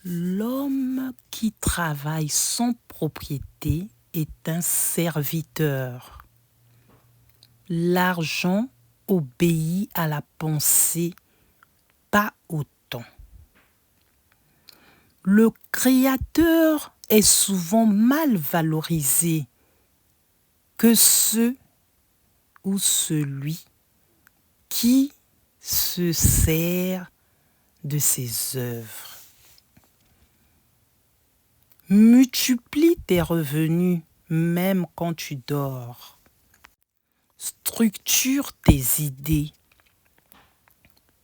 L'homme qui travaille sans propriété est un serviteur. L'argent obéit à la pensée, pas au temps. Le créateur est souvent mal valorisé que ceux ou celui qui se sert de ses œuvres. Multiplie tes revenus même quand tu dors. Structure tes idées.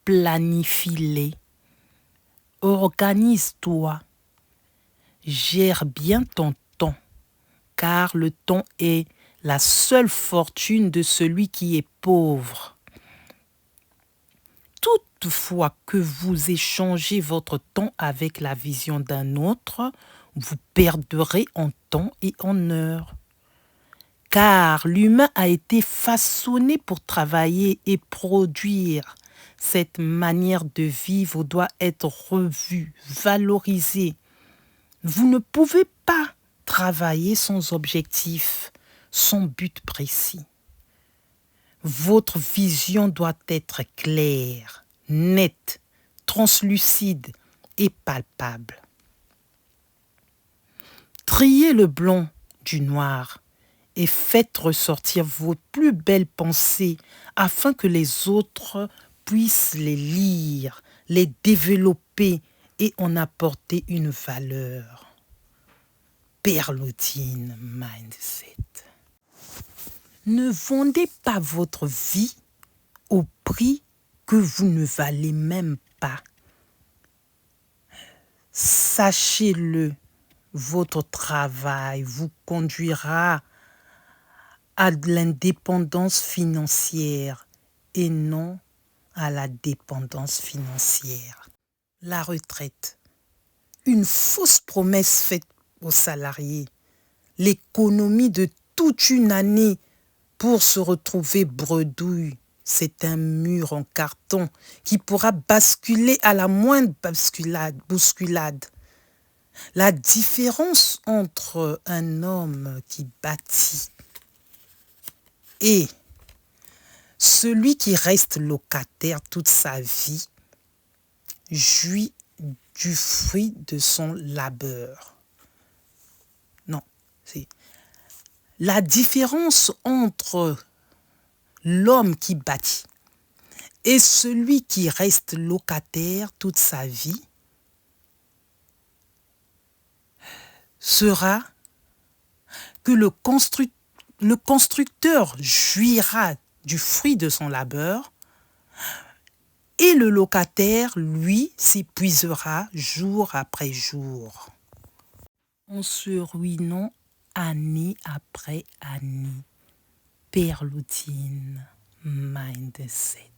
Planifie-les. Organise-toi. Gère bien ton temps, car le temps est la seule fortune de celui qui est pauvre. Toutefois que vous échangez votre temps avec la vision d'un autre, vous perdrez en temps et en heures. Car l'humain a été façonné pour travailler et produire. Cette manière de vivre doit être revue, valorisée. Vous ne pouvez pas travailler sans objectif, sans but précis. Votre vision doit être claire, nette, translucide et palpable. Triez le blanc du noir et faites ressortir vos plus belles pensées afin que les autres puissent les lire, les développer et en apporter une valeur. Perlotine Mindset. Ne vendez pas votre vie au prix que vous ne valez même pas. Sachez-le, votre travail vous conduira à l'indépendance financière et non à la dépendance financière. La retraite, une fausse promesse faite aux salariés, l'économie de toute une année pour se retrouver bredouille. C'est un mur en carton qui pourra basculer à la moindre bousculade. La différence entre un homme qui bâtit et celui qui reste locataire toute sa vie jouit du fruit de son labeur. Non, c'est la différence entre l'homme qui bâtit et celui qui reste locataire toute sa vie sera que le constructeur jouira du fruit de son labeur et le locataire, lui, s'épuisera jour après jour en se ruinant année après année. Perlotine Mindset.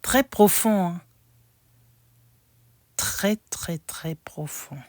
Très profond, hein? Très, très, très profond.